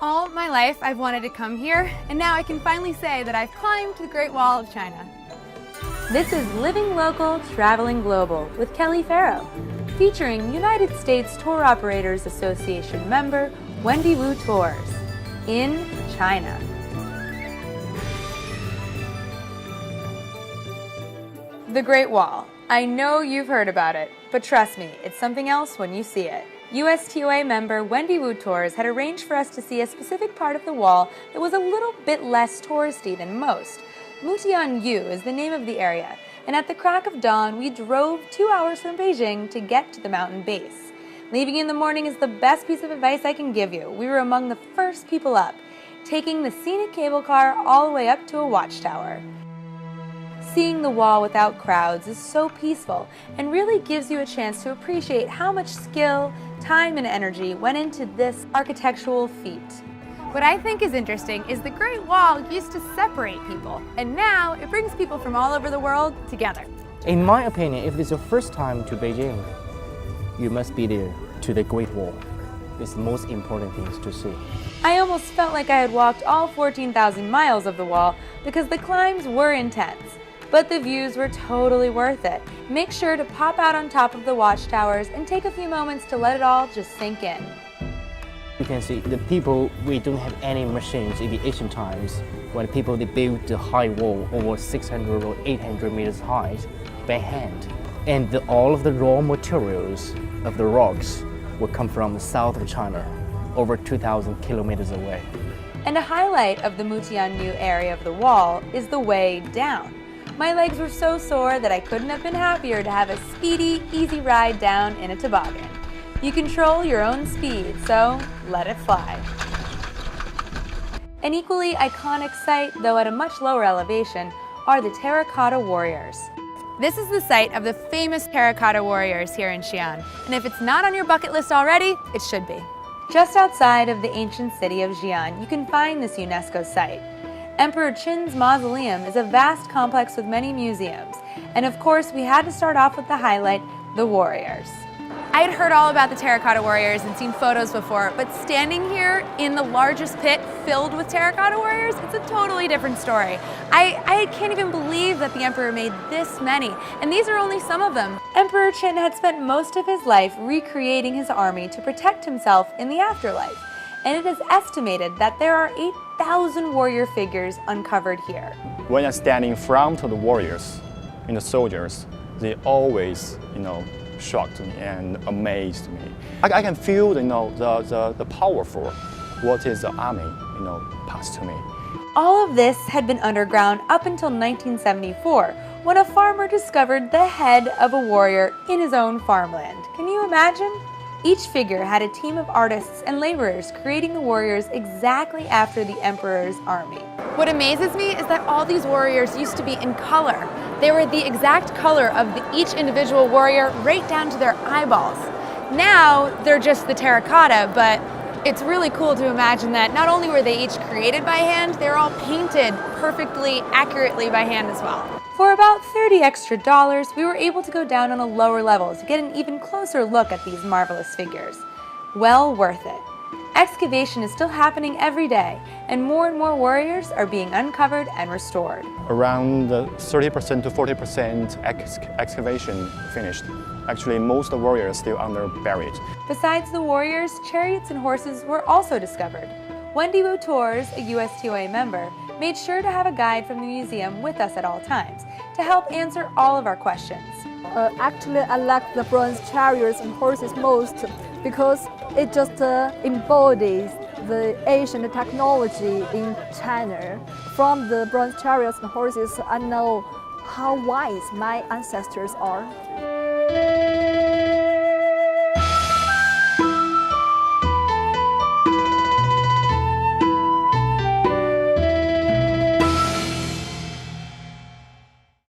All my life I've wanted to come here, and now I can finally say that I've climbed the Great Wall of China. This is Living Local, Traveling Global with Kelly Farrow, featuring United States Tour Operators Association member Wendy Wu Tours in China. The Great Wall. I know you've heard about it, but trust me, it's something else when you see it. USTOA member Wendy Wu Tours had arranged for us to see a specific part of the wall that was a little bit less touristy than most. Mutianyu is the name of the area, and at the crack of dawn, we drove 2 hours from Beijing to get to the mountain base. Leaving in the morning is the best piece of advice I can give you. We were among the first people up, taking the scenic cable car all the way up to a watchtower. Seeing the wall without crowds is so peaceful and really gives you a chance to appreciate how much skill, time, and energy went into this architectural feat. What I think is interesting is the Great Wall used to separate people, and now it brings people from all over the world together. In my opinion, if it's your first time to Beijing, you must be there to the Great Wall. It's the most important things to see. I almost felt like I had walked all 14,000 miles of the wall because the climbs were intense. But the views were totally worth it. Make sure to pop out on top of the watchtowers and take a few moments to let it all just sink in. You can see the people, we don't have any machines in the ancient times when people they built the high wall over 600 or 800 meters high by hand. And all of the raw materials of the rocks would come from the south of China, over 2,000 kilometers away. And a highlight of the Mutianyu area of the wall is the way down. My legs were so sore that I couldn't have been happier to have a speedy, easy ride down in a toboggan. You control your own speed, so let it fly. An equally iconic sight, though at a much lower elevation, are the Terracotta Warriors. This is the site of the famous Terracotta Warriors here in Xi'an, and if it's not on your bucket list already, it should be. Just outside of the ancient city of Xi'an, you can find this UNESCO site. Emperor Qin's mausoleum is a vast complex with many museums, and of course we had to start off with the highlight, the warriors. I had heard all about the Terracotta Warriors and seen photos before, but standing here in the largest pit filled with Terracotta Warriors, it's a totally different story. I can't even believe that the Emperor made this many, and these are only some of them. Emperor Qin had spent most of his life recreating his army to protect himself in the afterlife, and it is estimated that there are 8,000 warrior figures uncovered here. When I stand in front of the warriors and the soldiers, they always, shocked me and amazed me. I can feel, the powerful what is the army, passed to me. All of this had been underground up until 1974, when a farmer discovered the head of a warrior in his own farmland. Can you imagine? Each figure had a team of artists and laborers creating the warriors exactly after the emperor's army. What amazes me is that all these warriors used to be in color. They were the exact color of each individual warrior, right down to their eyeballs. Now they're just the terracotta, but it's really cool to imagine that not only were they each created by hand, they're all painted perfectly, accurately by hand as well. For about $30 extra, we were able to go down on a lower level to get an even closer look at these marvelous figures. Well worth it. Excavation is still happening every day, and more warriors are being uncovered and restored. Around 30% to 40% excavation finished. Actually, most of the warriors still under buried. Besides the warriors, chariots and horses were also discovered. Wendy Wu Tours, a USTOA member, made sure to have a guide from the museum with us at all times to help answer all of our questions. Actually, I like the bronze chariots and horses most because it just embodies the Asian technology in China. From the bronze chariots and horses, I know how wise my ancestors are.